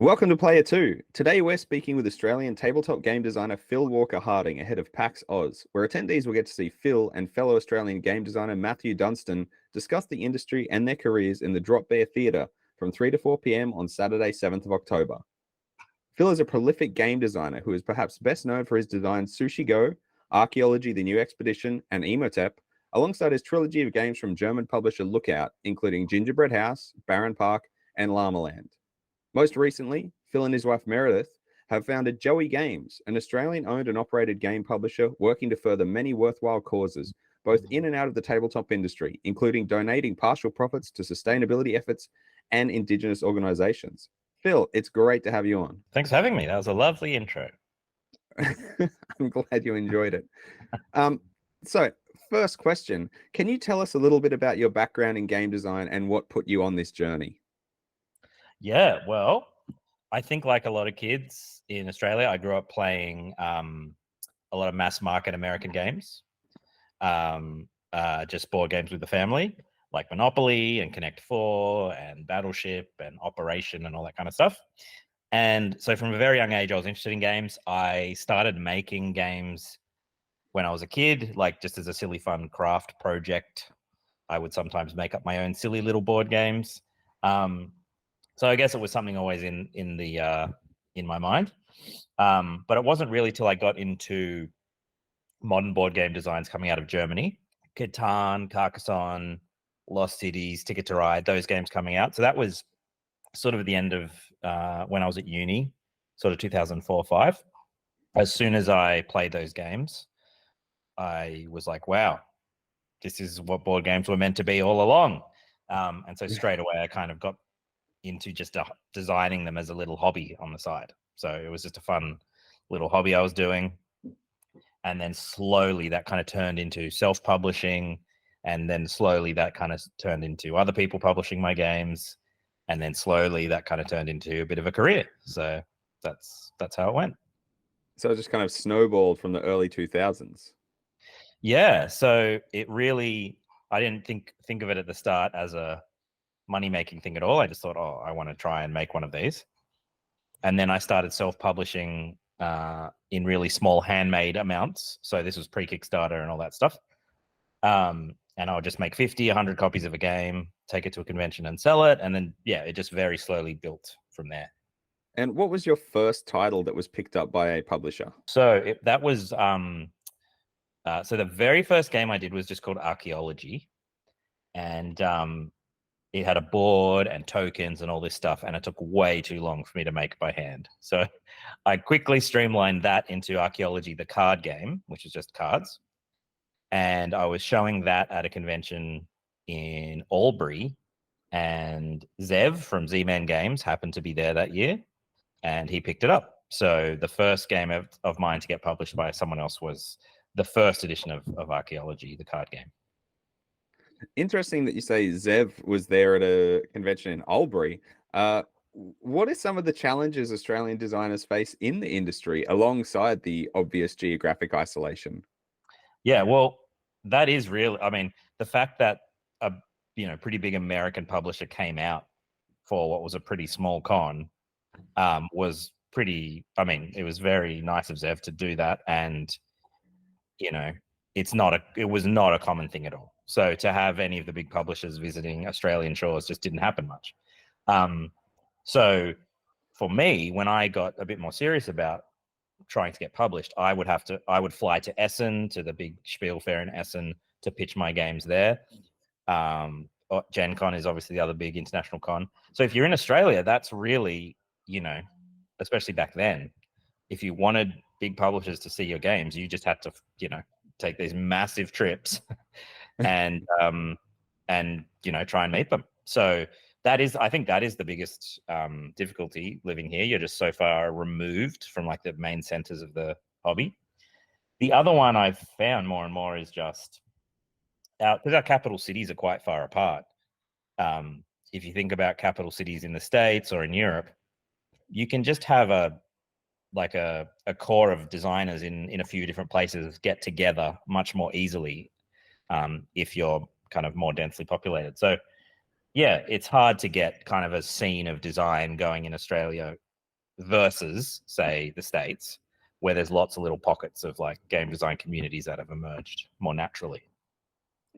Welcome to Player 2. Today we're speaking with Australian tabletop game designer Phil Walker-Harding ahead of PAX Oz, where attendees will get to see Phil and fellow Australian game designer Matthew Dunstan discuss the industry and their careers in the Drop Bear Theatre from 3 to 4 p.m. on Saturday, 7th of October. Phil is a prolific game designer who is perhaps best known for his designs Sushi Go, Archaeology: The New Expedition, and Emotep, alongside his trilogy of games from German publisher Lookout, including Gingerbread House, Baron Park, and Llama Land. Most recently, Phil and his wife Meredith have founded Joey Games, an Australian-owned and operated game publisher working to further many worthwhile causes, both in and out of the tabletop industry, including donating partial profits to sustainability efforts and Indigenous organizations. Phil, it's great to have you on. Thanks for having me. That was a lovely intro. I'm glad you enjoyed it. So, first question, can you tell us a little bit about your background in game design and what put you on this journey? Yeah, well, I think like a lot of kids in Australia, I grew up playing a lot of mass market American games, just board games with the family, like Monopoly and Connect 4 and Battleship and Operation and all that kind of stuff. And so from a very young age, I was interested in games. I started making games when I was a kid, like just as a silly fun craft project. I would sometimes make up my own silly little board games. So I guess it was something always in my mind. But it wasn't really till I got into modern board game designs coming out of Germany, Catan, Carcassonne, Lost Cities, Ticket to Ride, those games coming out. So that was sort of at the end of when I was at uni, sort of 2004-05. As soon as I played those games, I was like, wow, this is what board games were meant to be all along. And so straight away, I kind of got into just designing them as a little hobby on the side. So it was just a fun little hobby I was doing. And then slowly that kind of turned into self-publishing. And then slowly that kind of turned into other people publishing my games. And then slowly that kind of turned into a bit of a career. So that's how it went. So it just kind of snowballed from the early 2000s. Yeah. So it really, I didn't think of it at the start as a money-making thing at all. I just thought, oh, I want to try and make one of these. And then I started self-publishing in really small handmade amounts. So this was pre-Kickstarter and all that stuff. And I would just make 50, 100 copies of a game, take it to a convention and sell it. And then, yeah, it just very slowly built from there. And what was your first title that was picked up by a publisher? So that was, so the very first game I did was just called Archaeology. And it had a board and tokens and all this stuff, and it took way too long for me to make by hand. So I quickly streamlined that into Archaeology, the card game, which is just cards. And I was showing that at a convention in Albury, and Zev from Z-Man Games happened to be there that year, and he picked it up. So the first game of mine to get published by someone else was the first edition of Archaeology, the card game. Interesting that you say Zev was there at a convention in Albury. What are some of the challenges Australian designers face in the industry alongside the obvious geographic isolation? Yeah, well, that is real. I mean, the fact that a pretty big American publisher came out for what was a pretty small con was pretty. I mean, it was very nice of Zev to do that, and it was not a common thing at all. So to have any of the big publishers visiting Australian shores just didn't happen much. So for me, when I got a bit more serious about trying to get published, I would fly to Essen, to the big Spiel fair in Essen, to pitch my games there. Gen Con is obviously the other big international con. So if you're in Australia, that's really, especially back then, if you wanted big publishers to see your games, you just had to, take these massive trips and try and meet them. So I think that is the biggest difficulty living here. You're just so far removed from like the main centers of the hobby. The other one I've found more and more is just because our capital cities are quite far apart. If you think about capital cities in the States or in Europe, you can just have a core of designers in a few different places get together much more easily if you're kind of more densely populated. So yeah, it's hard to get kind of a scene of design going in Australia versus, say, the States, where there's lots of little pockets of like game design communities that have emerged more naturally.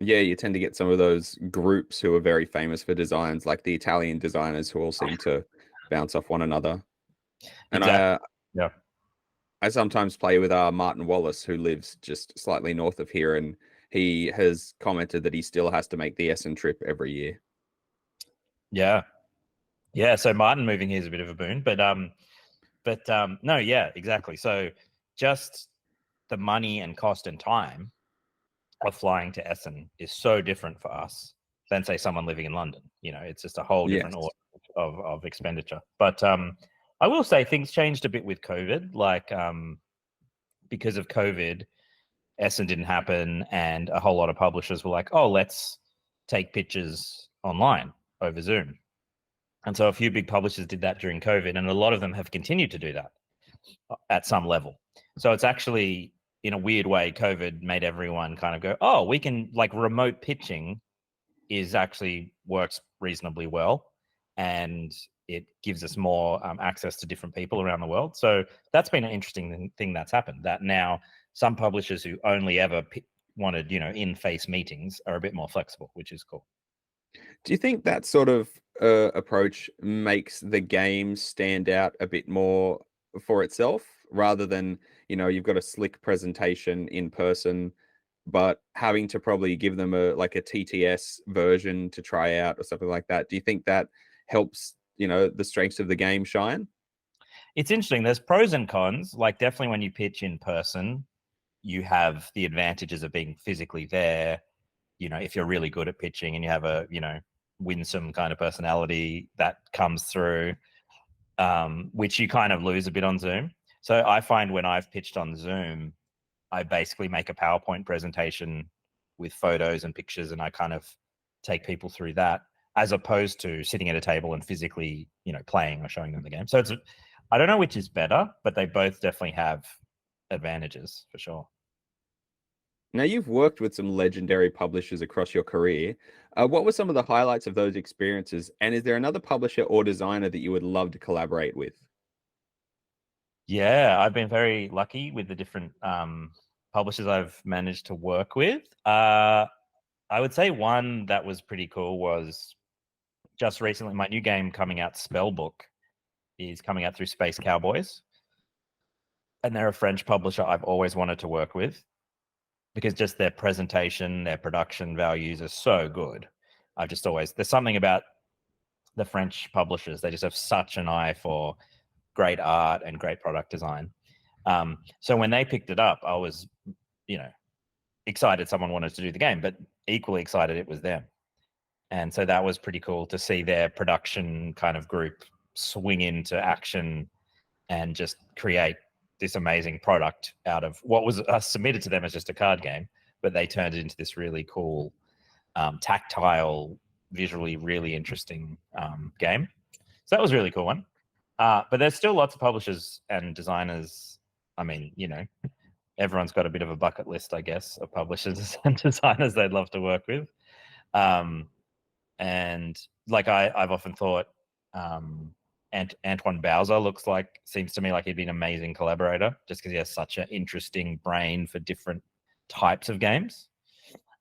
Yeah, you tend to get some of those groups who are very famous for designs, like the Italian designers who all seem to bounce off one another. And Exactly. Yeah. I sometimes play with Martin Wallace, who lives just slightly north of here, and he has commented that he still has to make the Essen trip every year. Yeah. Yeah. So Martin moving here is a bit of a boon, but no, yeah, exactly. So just the money and cost and time of flying to Essen is so different for us than say someone living in London. It's just a whole different Yes. order of expenditure. But I will say things changed a bit with COVID. Like because of COVID, Essen didn't happen, and a whole lot of publishers were like, "Oh, let's take pictures online over Zoom." And so a few big publishers did that during COVID, and a lot of them have continued to do that at some level. So it's actually, in a weird way, COVID made everyone kind of go, "Oh, we can like remote pitching is actually works reasonably well, and it gives us more access to different people around the world." So that's been an interesting thing that's happened. That now some publishers who only ever wanted, in-face meetings are a bit more flexible, which is cool. Do you think that sort of approach makes the game stand out a bit more for itself rather than, you've got a slick presentation in person, but having to probably give them a TTS version to try out or something like that? Do you think that helps, the strengths of the game shine? It's interesting. There's pros and cons. Like definitely when you pitch in person, you have the advantages of being physically there. If you're really good at pitching and you have a, winsome kind of personality that comes through, which you kind of lose a bit on Zoom. So I find when I've pitched on Zoom, I basically make a PowerPoint presentation with photos and pictures, and I kind of take people through that, as opposed to sitting at a table and physically, playing or showing them the game. So I don't know which is better, but they both definitely have advantages for sure. Now, you've worked with some legendary publishers across your career. What were some of the highlights of those experiences? And is there another publisher or designer that you would love to collaborate with? Yeah, I've been very lucky with the different publishers I've managed to work with. I would say one that was pretty cool was just recently, my new game coming out, Spellbook, is coming out through Space Cowboys. And they're a French publisher I've always wanted to work with because just their presentation, their production values are so good. There's something about the French publishers. They just have such an eye for great art and great product design. So when they picked it up, I was, excited someone wanted to do the game, but equally excited it was them. And so that was pretty cool to see their production kind of group swing into action and just create this amazing product out of what was submitted to them as just a card game, but they turned it into this really cool, tactile, visually really interesting game. So that was a really cool one. But there's still lots of publishers and designers. I mean, everyone's got a bit of a bucket list, I guess, of publishers and designers they'd love to work with. And like I've often thought, Antoine Bowser seems to me like he'd be an amazing collaborator, just because he has such an interesting brain for different types of games.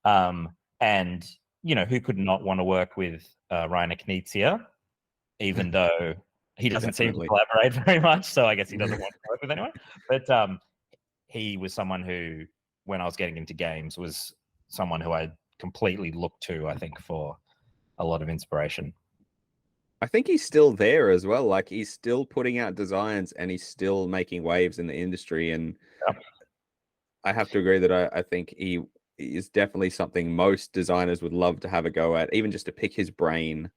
And who could not want to work with Rainer Knizia, even though he doesn't seem to collaborate very much, so I guess he doesn't want to work with anyone. But he was someone who, when I was getting into games, was someone who I completely looked to, I think, for a lot of inspiration. I think he's still there as well. Like, he's still putting out designs and he's still making waves in the industry. And Yeah. I have to agree that I think he is definitely something most designers would love to have a go at, even just to pick his brain.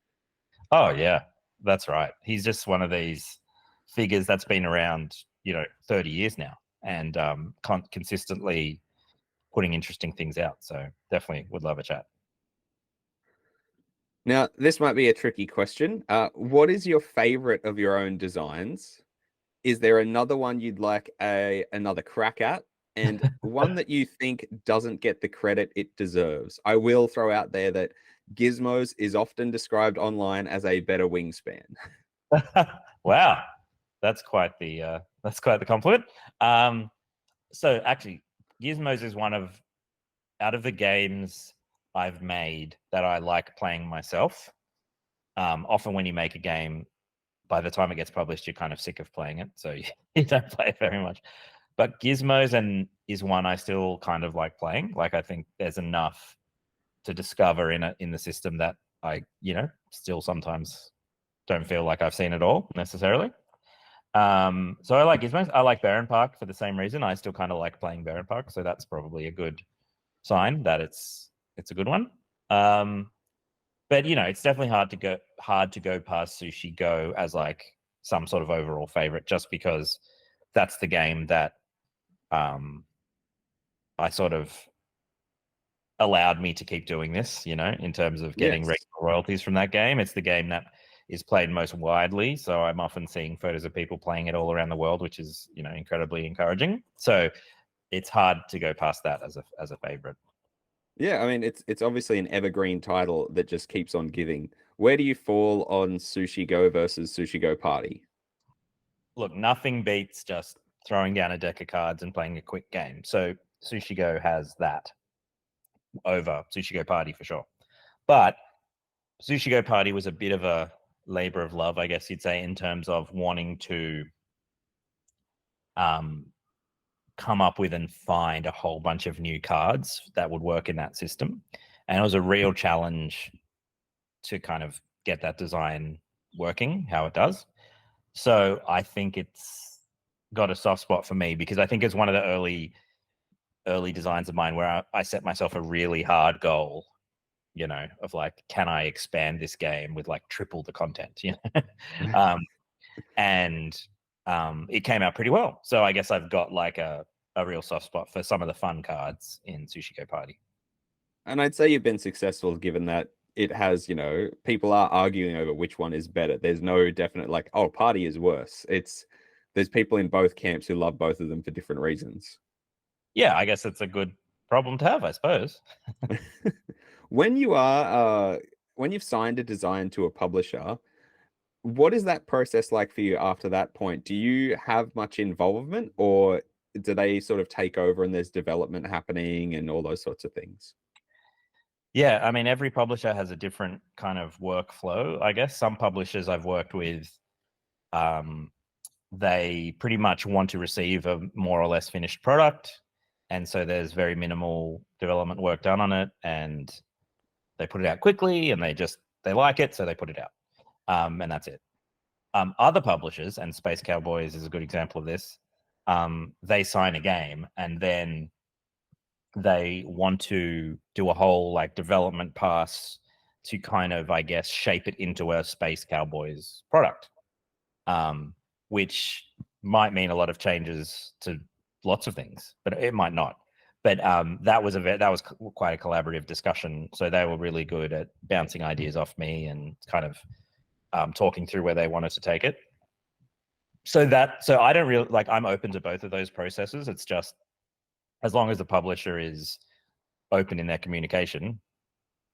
Oh yeah, that's right. He's just one of these figures that's been around, 30 years now, and consistently putting interesting things out. So definitely would love a chat. Now, this might be a tricky question. What is your favorite of your own designs? Is there another one you'd like another crack at? And one that you think doesn't get the credit it deserves? I will throw out there that Gizmos is often described online as a better wingspan. Wow, that's quite the compliment. So actually, Gizmos is one of out of the games I've made that I like playing myself. Often when you make a game, by the time it gets published, you're kind of sick of playing it, so you don't play it very much. But Gizmos is one I still kind of like playing. Like I think there's enough to discover in the system that I still sometimes don't feel like I've seen it all necessarily. So I like Gizmos. I like Baron Park for the same reason. I still kind of like playing Baron Park, so that's probably a good sign that it's a good one. But it's definitely hard to go past Sushi Go as like some sort of overall favorite, just because that's the game that I sort of allowed me to keep doing this, in terms of getting Yes. regular royalties from that game. It's the game that is played most widely, so I'm often seeing photos of people playing it all around the world, which is incredibly encouraging. So it's hard to go past that as a favorite. Yeah, I mean it's obviously an evergreen title that just keeps on giving. Where do you fall on Sushi Go versus Sushi Go Party? Look, nothing beats just throwing down a deck of cards and playing a quick game. So Sushi Go has that over Sushi Go Party for sure. But Sushi Go Party was a bit of a labor of love, I guess you'd say, in terms of wanting to come up with and find a whole bunch of new cards that would work in that system. And it was a real challenge to kind of get that design working how it does. So I think it's got a soft spot for me because I think it's one of the early designs of mine where I set myself a really hard goal, of like, can I expand this game with like triple the content, and it came out pretty well. So I guess I've got like a real soft spot for some of the fun cards in Sushi Go Party. And I'd say you've been successful given that it has, people are arguing over which one is better. There's no definite like, oh, Party is worse. There's people in both camps who love both of them for different reasons. Yeah, I guess it's a good problem to have, I suppose. When you are when you've signed a design to a publisher, what is that process like for you after that point? Do you have much involvement or do they sort of take over and there's development happening and all those sorts of things? Yeah, I mean, every publisher has a different kind of workflow. I guess some publishers I've worked with, they pretty much want to receive a more or less finished product. And so there's very minimal development work done on it. And they put it out quickly and they like it. So they put it out. And that's it. Other publishers, and Space Cowboys is a good example of this, they sign a game and then they want to do a whole like development pass to kind of, I guess, shape it into a Space Cowboys product, which might mean a lot of changes to lots of things, but it might not. But that was quite a collaborative discussion. So they were really good at bouncing ideas off me and kind of talking through where they wanted to take it. So I don't really like. I'm open to both of those processes. It's just as long as the publisher is open in their communication,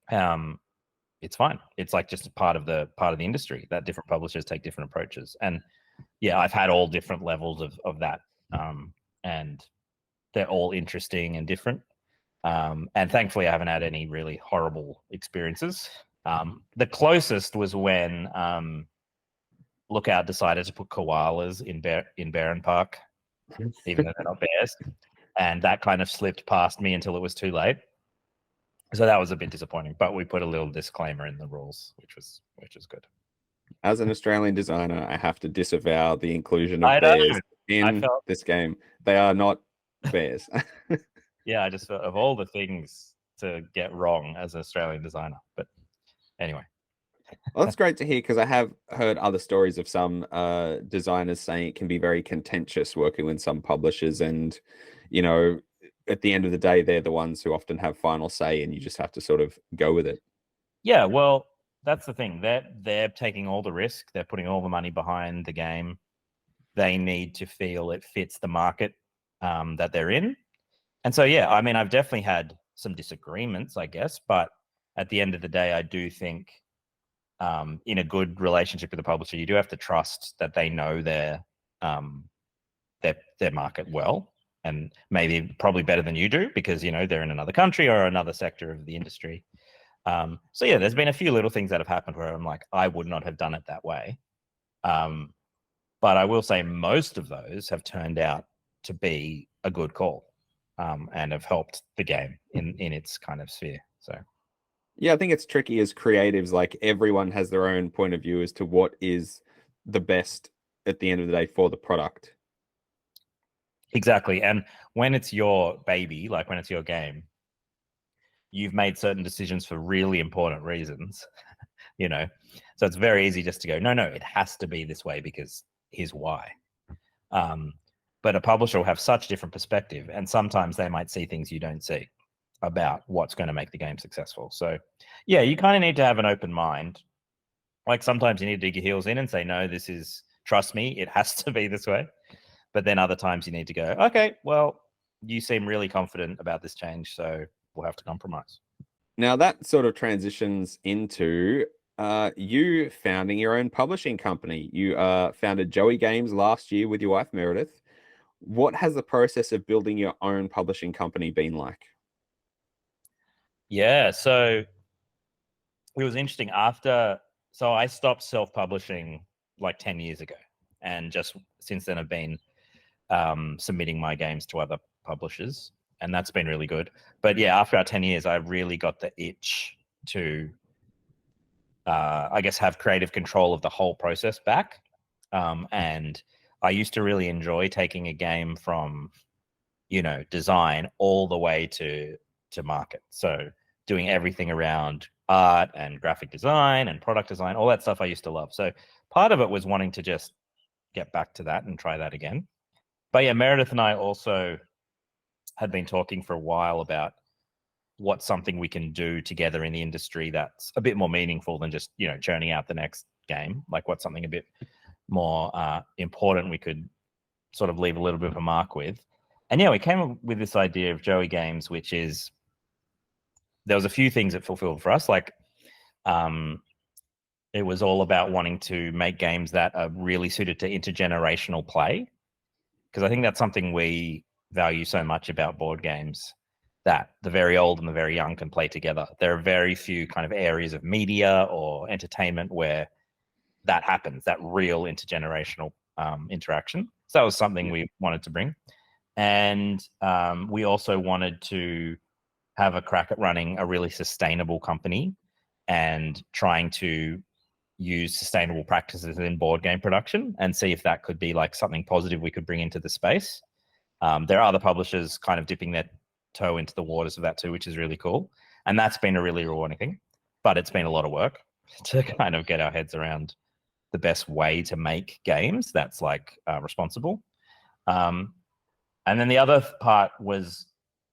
it's fine. It's like just a part of the industry that different publishers take different approaches. And yeah, I've had all different levels of that, and they're all interesting and different. And thankfully, I haven't had any really horrible experiences. The closest was when Lookout decided to put koalas in Baron Park, even though they're not bears, and that kind of slipped past me until it was too late. So that was a bit disappointing, but we put a little disclaimer in the rules, which was good. As an Australian designer, I have to disavow the inclusion of bears in this game. They are not bears. Yeah, I just felt of all the things to get wrong as an Australian designer. But anyway. Well, that's great to hear because I have heard other stories of some designers saying it can be very contentious working with some publishers. And, at the end of the day, they're the ones who often have final say and you just have to sort of go with it. Yeah, well, that's the thing. They're taking all the risk. They're putting all the money behind the game. They need to feel it fits the market that they're in. And so, yeah, I mean, I've definitely had some disagreements, I guess. But at the end of the day, I do think in a good relationship with the publisher, you do have to trust that they know their their market well, and maybe probably better than you do because they're in another country or another sector of the industry. So yeah, there's been a few little things that have happened where I'm like, I would not have done it that way. But I will say most of those have turned out to be a good call, and have helped the game in its kind of sphere. So Yeah, I think it's tricky as creatives. Like everyone has their own point of view as to what is the best at the end of the day for the product. exactly. And when it's your baby, like when it's your game, you've made certain decisions for really important reasons, So it's very easy just to go, no, it has to be this way because here's why. But a publisher will have such different perspective, and sometimes they might see things you don't see about what's going to make the game successful. So yeah, you kind of need to have an open mind. Like sometimes you need to dig your heels in and say, no, trust me, it has to be this way. But then other times you need to go, okay, well, you seem really confident about this change, so we'll have to compromise. Now that sort of transitions into you founding your own publishing company. You founded Joey Games last year with your wife Meredith. What has the process of building your own publishing company been like? Yeah, so it was interesting so I stopped self-publishing like 10 years ago, and just since then I've been submitting my games to other publishers, and that's been really good. But yeah, after our 10 years, I really got the itch to, I guess, have creative control of the whole process back. And I used to really enjoy taking a game from, design all the way to market. So doing everything around art and graphic design and product design, all that stuff I used to love. So part of it was wanting to just get back to that and try that again. But yeah, Meredith and I also had been talking for a while about what's something we can do together in the industry that's a bit more meaningful than just, churning out the next game. Like what's something a bit more important we could sort of leave a little bit of a mark with. And yeah, we came up with this idea of Joey Games, which is, there was a few things that fulfilled for us. Like, it was all about wanting to make games that are really suited to intergenerational play, because I think that's something we value so much about board games, that the very old and the very young can play together. There are very few kind of areas of media or entertainment where that happens, that real intergenerational interaction. So that was something we wanted to bring. And we also wanted to have a crack at running a really sustainable company and trying to use sustainable practices in board game production and see if that could be like something positive we could bring into the space. There are other publishers kind of dipping their toe into the waters of that too, which is really cool. And that's been a really rewarding thing, but it's been a lot of work to kind of get our heads around the best way to make games that's like responsible. And then the other part was,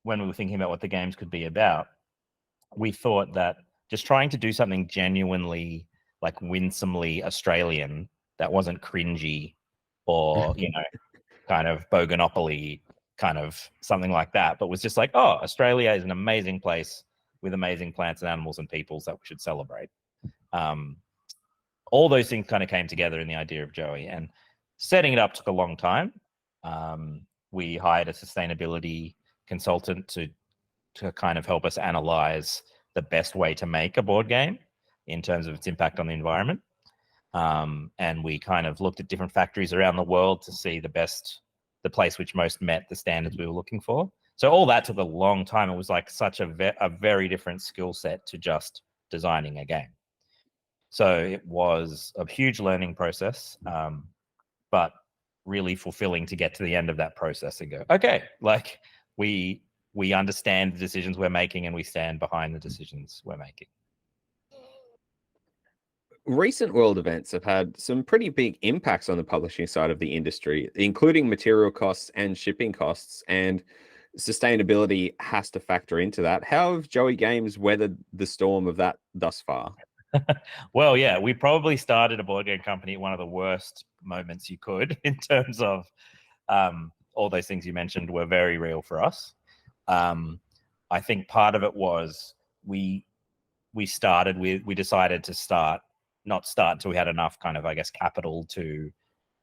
when we were thinking about what the games could be about, we thought that just trying to do something genuinely like winsomely Australian that wasn't cringy or, kind of Boganopoly, kind of something like that, but was just like, oh, Australia is an amazing place with amazing plants and animals and peoples that we should celebrate. All those things kind of came together in the idea of Joey, and setting it up took a long time. We hired a sustainability consultant to kind of help us analyze the best way to make a board game in terms of its impact on the environment. And we kind of looked at different factories around the world to see the place which most met the standards we were looking for. So all that took a long time. It was like such a very different skill set to just designing a game. So it was a huge learning process, but really fulfilling to get to the end of that process and go, okay, like we understand the decisions we're making and we stand behind the decisions we're making. Recent world events have had some pretty big impacts on the publishing side of the industry, including material costs and shipping costs, and sustainability has to factor into that. How have Joey Games weathered the storm of that thus far? Well, yeah, we probably started a board game company at one of the worst moments you could, in terms of all those things you mentioned were very real for us. I think part of it was we decided to not start until we had enough kind of, I guess, capital to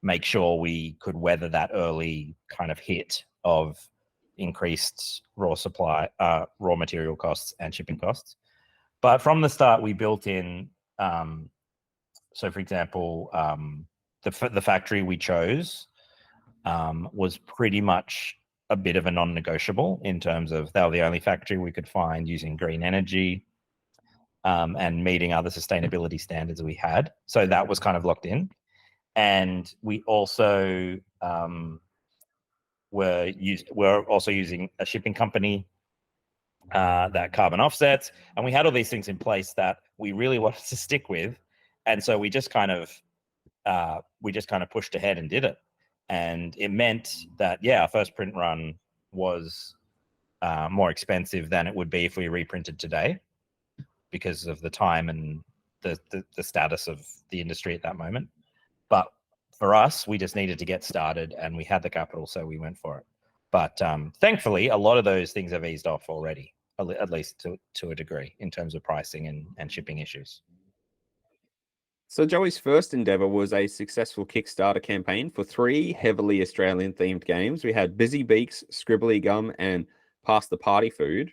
make sure we could weather that early kind of hit of increased raw material costs and shipping costs. But from the start, we built in. So, for example, the factory we chose was pretty much a bit of a non-negotiable in terms of they were the only factory we could find using green energy and meeting other sustainability standards we had. So that was kind of locked in. And we also were also using a shipping company that carbon offsets, and we had all these things in place that we really wanted to stick with, and so we just kind of pushed ahead and did it. And it meant that our first print run was more expensive than it would be if we reprinted today, because of the time and the status of the industry at that moment. But for us, we just needed to get started, and we had the capital, so we went for it. But thankfully, a lot of those things have eased off already, at least to a degree, in terms of pricing and shipping issues. So Joey's first endeavor was a successful Kickstarter campaign for 3 heavily Australian-themed games. We had Busy Beaks, Scribbly Gum, and Pass the Party Food.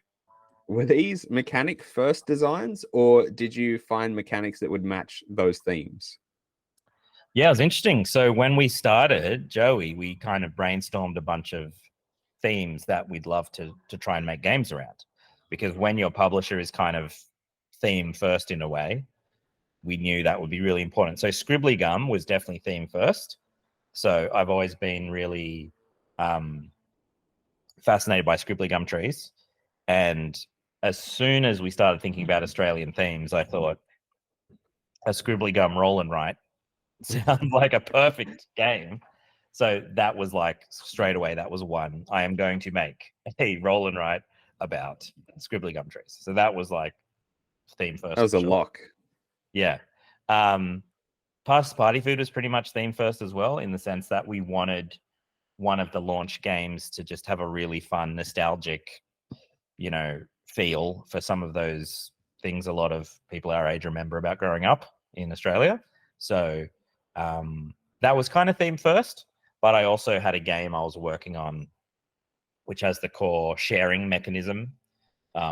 Were these mechanic first designs, or did you find mechanics that would match those themes? Yeah, it was interesting. So when we started, Joey, we kind of brainstormed a bunch of themes that we'd love to try and make games around. Because when your publisher is kind of theme first in a way, we knew that would be really important. So Scribbly Gum was definitely theme first. So I've always been really fascinated by Scribbly Gum trees. And as soon as we started thinking about Australian themes, I thought a Scribbly Gum roll and write sounds like a perfect game. So that was like straight away, that was one. I am going to make a roll and write about Scribbly Gum trees. So that was like theme first. That was a lock. Yeah. Past Party Food was pretty much theme first as well, in the sense that we wanted one of the launch games to just have a really fun, nostalgic, feel for some of those things a lot of people our age remember about growing up in Australia. So that was kind of theme first, but I also had a game I was working on which has the core sharing mechanism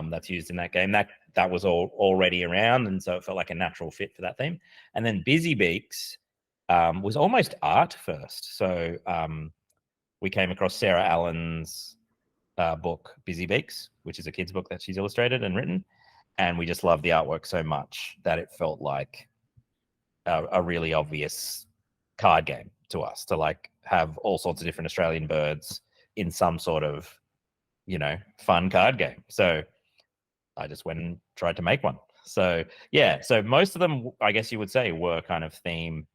that's used in that game. That was already around, and so it felt like a natural fit for that theme. And then Busy Beaks was almost art first. So we came across Sarah Allen's book, Busy Beaks, which is a kid's book that she's illustrated and written. And we just loved the artwork so much that it felt like a really obvious card game to us, to like have all sorts of different Australian birds in some sort of, fun card game. So I just went and tried to make one. So yeah, so most of them, I guess you would say, were kind of theme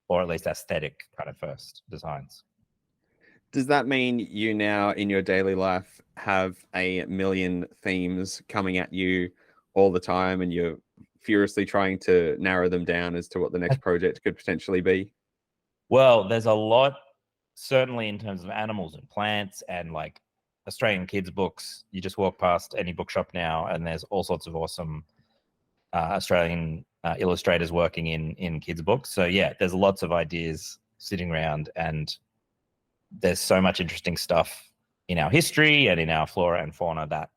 or at least aesthetic kind of first designs. Does that mean you now in your daily life have a million themes coming at you all the time, and you're furiously trying to narrow them down as to what the next project could potentially be? Well, there's a lot, certainly in terms of animals and plants and like Australian kids books. You just walk past any bookshop now and there's all sorts of awesome Australian illustrators working in kids books. So yeah, there's lots of ideas sitting around, and there's so much interesting stuff in our history and in our flora and fauna that,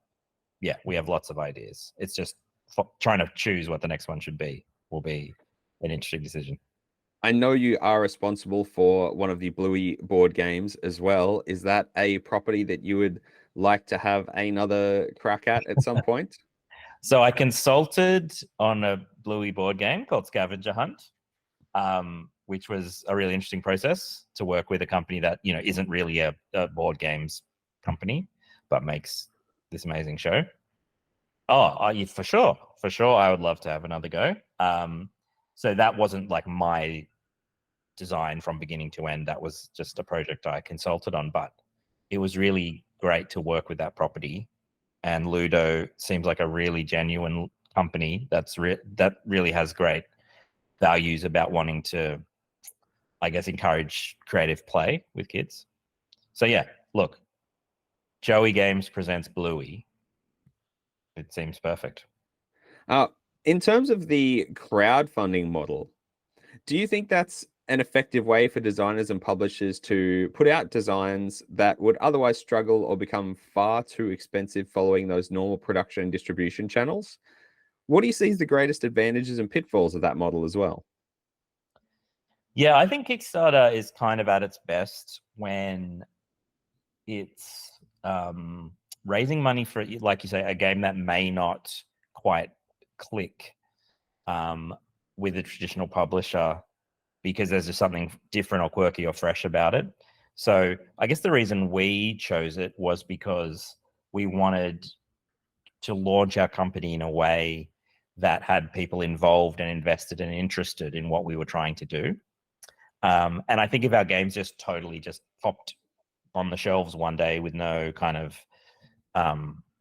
yeah, we have lots of ideas. It's just trying to choose what the next one should be will be an interesting decision. I know you are responsible for one of the Bluey board games as well. Is that a property that you would like to have another crack at some point? So I consulted on a Bluey board game called Scavenger Hunt, which was a really interesting process to work with a company that, isn't really a board games company, but makes this amazing show. Oh, yeah, for sure. For sure, I would love to have another go. So that wasn't like my design from beginning to end. That was just a project I consulted on, but it was really great to work with that property. And Ludo seems like a really genuine company that really has great values about wanting to, I guess, encourage creative play with kids. So yeah, look, Joey Games presents Bluey. It seems perfect. In terms of the crowdfunding model, do you think that's an effective way for designers and publishers to put out designs that would otherwise struggle or become far too expensive following those normal production and distribution channels? What do you see as the greatest advantages and pitfalls of that model as well? Yeah, I think Kickstarter is kind of at its best when it's raising money for, like you say, a game that may not quite click with a traditional publisher because there's just something different or quirky or fresh about it. So I guess the reason we chose it was because we wanted to launch our company in a way that had people involved and invested and interested in what we were trying to do. And I think if our games just totally just popped on the shelves one day with no kind of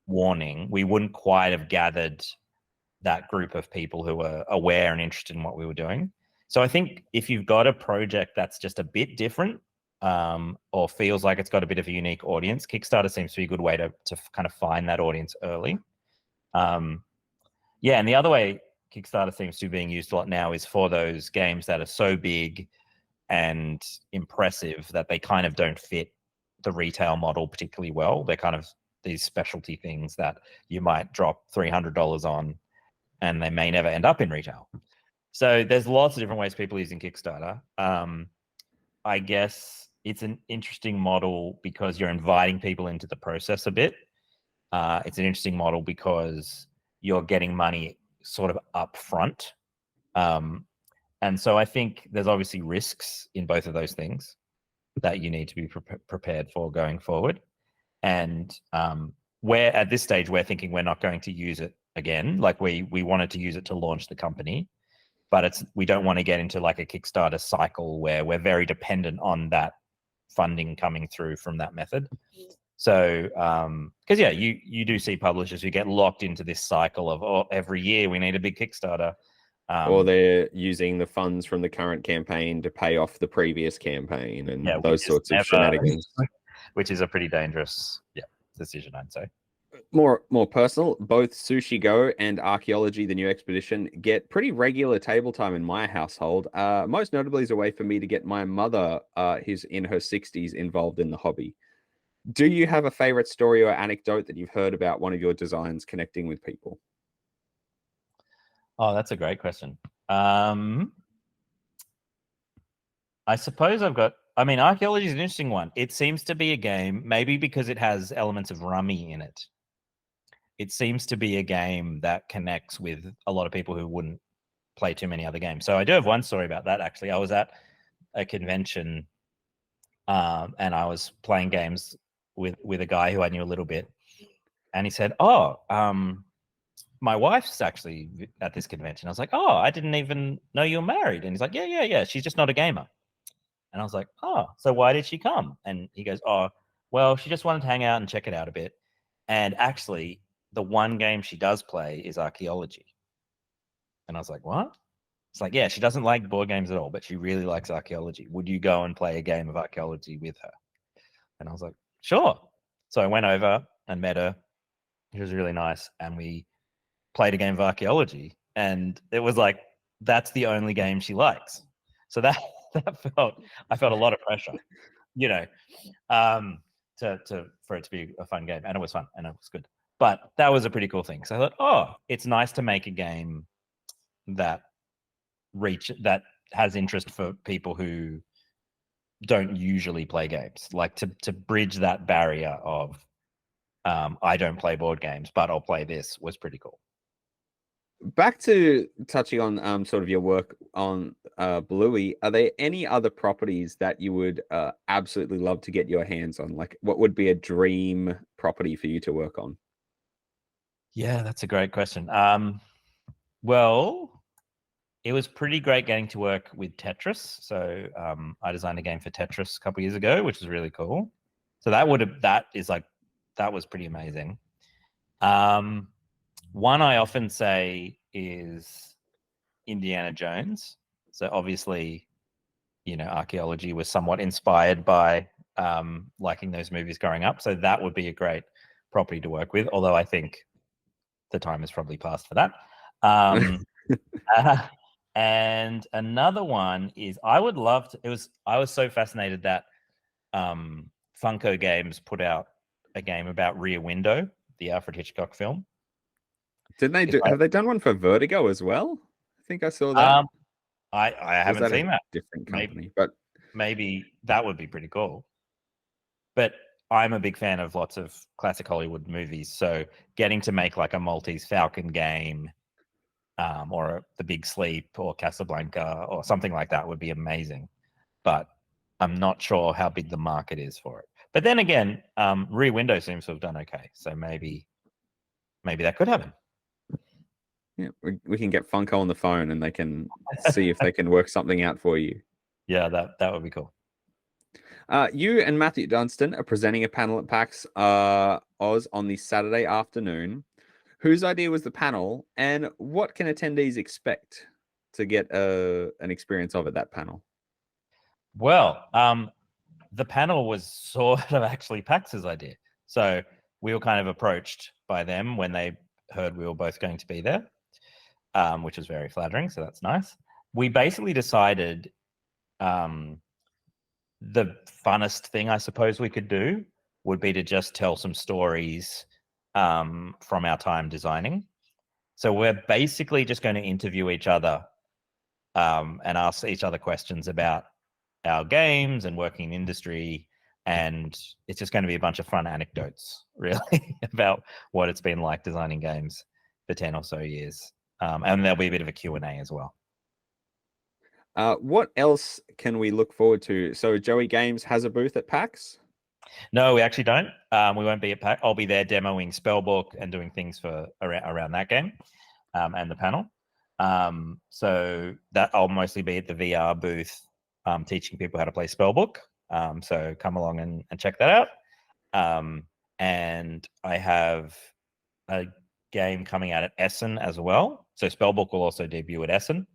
warning, we wouldn't quite have gathered that group of people who were aware and interested in what we were doing. So I think if you've got a project that's just a bit different or feels like it's got a bit of a unique audience, Kickstarter seems to be a good way to kind of find that audience early. Yeah, and the other way Kickstarter seems to be being used a lot now is for those games that are so big and impressive that they kind of don't fit the retail model particularly well. They're kind of these specialty things that you might drop $300 on and they may never end up in retail. So there's lots of different ways people are using Kickstarter. I guess it's an interesting model because you're inviting people into the process a bit. It's an interesting model because you're getting money sort of up front. And so I think there's obviously risks in both of those things that you need to be prepared for going forward. And we're at this stage, we're thinking we're not going to use it again. Like we wanted to use it to launch the company, but we don't want to get into like a Kickstarter cycle where we're very dependent on that funding coming through from that method. So, because yeah, you do see publishers who get locked into this cycle of, oh, every year we need a big Kickstarter. Or they're using the funds from the current campaign to pay off the previous campaign and yeah, those sorts of shenanigans. Which is a pretty dangerous decision, I'd say. More personal, both Sushi Go and Archaeology, the New Expedition, get pretty regular table time in my household. Most notably is a way for me to get my mother, who's in her 60s, involved in the hobby. Do you have a favorite story or anecdote that you've heard about one of your designs connecting with people? Oh, that's a great question. I suppose Archaeology is an interesting one. It seems to be a game, maybe because it has elements of rummy in it. It seems to be a game that connects with a lot of people who wouldn't play too many other games. So I do have one story about that, actually. I was at a convention and I was playing games with a guy who I knew a little bit. And he said, oh, my wife's actually at this convention. I was like, oh, I didn't even know you were married. And he's like, yeah. She's just not a gamer. And I was like, oh, so why did she come? And he goes, oh, well, she just wanted to hang out and check it out a bit. And actually, the one game she does play is Archaeology. And I was like, what? It's like, yeah, she doesn't like board games at all, but she really likes Archaeology. Would you go and play a game of Archaeology with her? And I was like, sure. So I went over and met her. It was really nice. And we played a game of Archaeology. And it was like, that's the only game she likes. So I felt a lot of pressure, for it to be a fun game. And it was fun and it was good. But that was a pretty cool thing. So I thought, oh, it's nice to make a game that has interest for people who don't usually play games, like to bridge that barrier of I don't play board games, but I'll play this was pretty cool. Back to touching on sort of your work on Bluey, are there any other properties that you would absolutely love to get your hands on? Like, what would be a dream property for you to work on? Yeah, that's a great question. Well, it was pretty great getting to work with Tetris. So I designed a game for Tetris a couple of years ago, which was really cool. So that was pretty amazing. One I often say is Indiana Jones. So obviously, Archaeology was somewhat inspired by liking those movies growing up. So that would be a great property to work with, although I think the time has probably passed for that. And another one is I would love to. I was so fascinated that Funko Games put out a game about Rear Window, the Alfred Hitchcock film. Didn't they It's do? like, Have they done one for Vertigo as well? I think I saw that. I Was haven't that a seen that. different Maybe company? But maybe that would be pretty cool. But I'm a big fan of lots of classic Hollywood movies, so getting to make like a Maltese Falcon game, or The Big Sleep, or Casablanca, or something like that would be amazing. But I'm not sure how big the market is for it. But then again, Rear Window seems to have done okay, so maybe that could happen. yeah, we can get Funko on the phone and they can see if they can work something out for you. Yeah, that would be cool. You and Matthew Dunstan are presenting a panel at PAX Oz on the Saturday afternoon. Whose idea was the panel, and what can attendees expect to get an experience of at that panel? Well, the panel was sort of actually PAX's idea. So we were kind of approached by them when they heard we were both going to be there, which was very flattering. So that's nice. We basically decided the funnest thing I suppose we could do would be to just tell some stories from our time designing. So we're basically just going to interview each other and ask each other questions about our games and working in industry. And it's just going to be a bunch of fun anecdotes, really, about what it's been like designing games for 10 or so years. And there'll be a bit of a Q&A as well. What else can we look forward to? So Joey Games has a booth at PAX? No, we actually don't. We won't be at PAX. I'll be there demoing Spellbook and doing things for around that game and the panel. So that I'll mostly be at the VR booth teaching people how to play Spellbook. So come along and check that out. And I have a game coming out at Essen as well. So Spellbook will also debut at Essen.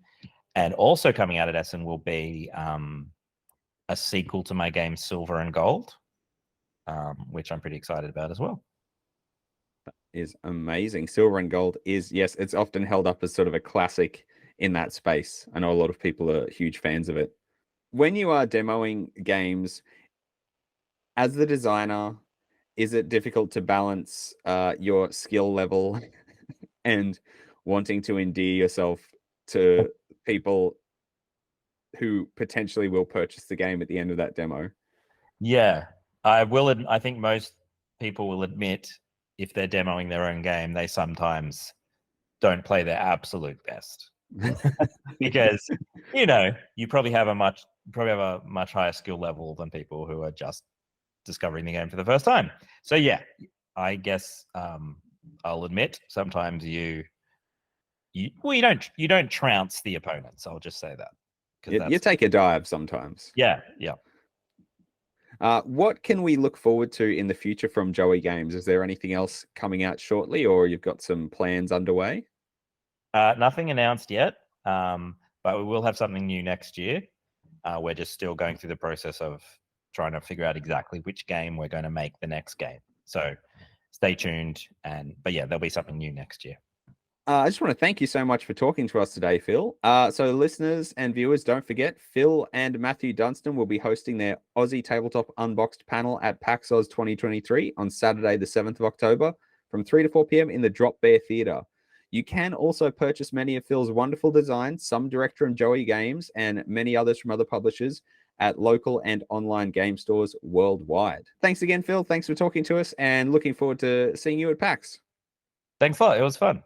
And also coming out at Essen will be a sequel to my game Silver and Gold, which I'm pretty excited about as well. Is amazing. Silver and Gold is, yes, it's often held up as sort of a classic in that space. I know a lot of people are huge fans of it. When you are demoing games, as the designer, is it difficult to balance your skill level and wanting to endear yourself to people who potentially will purchase the game at the end of that demo? Yeah, I think most people will admit if they're demoing their own game, they sometimes don't play their absolute best because you probably have a much higher skill level than people who are just discovering the game for the first time. So yeah, I guess I'll admit sometimes you don't trounce the opponents. I'll just say that. You take a dive sometimes. Yeah. What can we look forward to in the future from Joey Games? Is there anything else coming out shortly, or you've got some plans underway? Nothing announced yet, but we will have something new next year. We're just still going through the process of trying to figure out exactly which game we're going to make the next game. So stay tuned. But yeah, there'll be something new next year. I just want to thank you so much for talking to us today, Phil. So listeners and viewers, don't forget, Phil and Matthew Dunstan will be hosting their Aussie Tabletop Unboxed panel at PAX Oz 2023 on Saturday, the 7th of October from 3 to 4 p.m. in the Drop Bear Theatre. You can also purchase many of Phil's wonderful designs, some direct from Joey Games and many others from other publishers at local and online game stores worldwide. Thanks again, Phil. Thanks for talking to us and looking forward to seeing you at PAX. Thanks a lot. It was fun.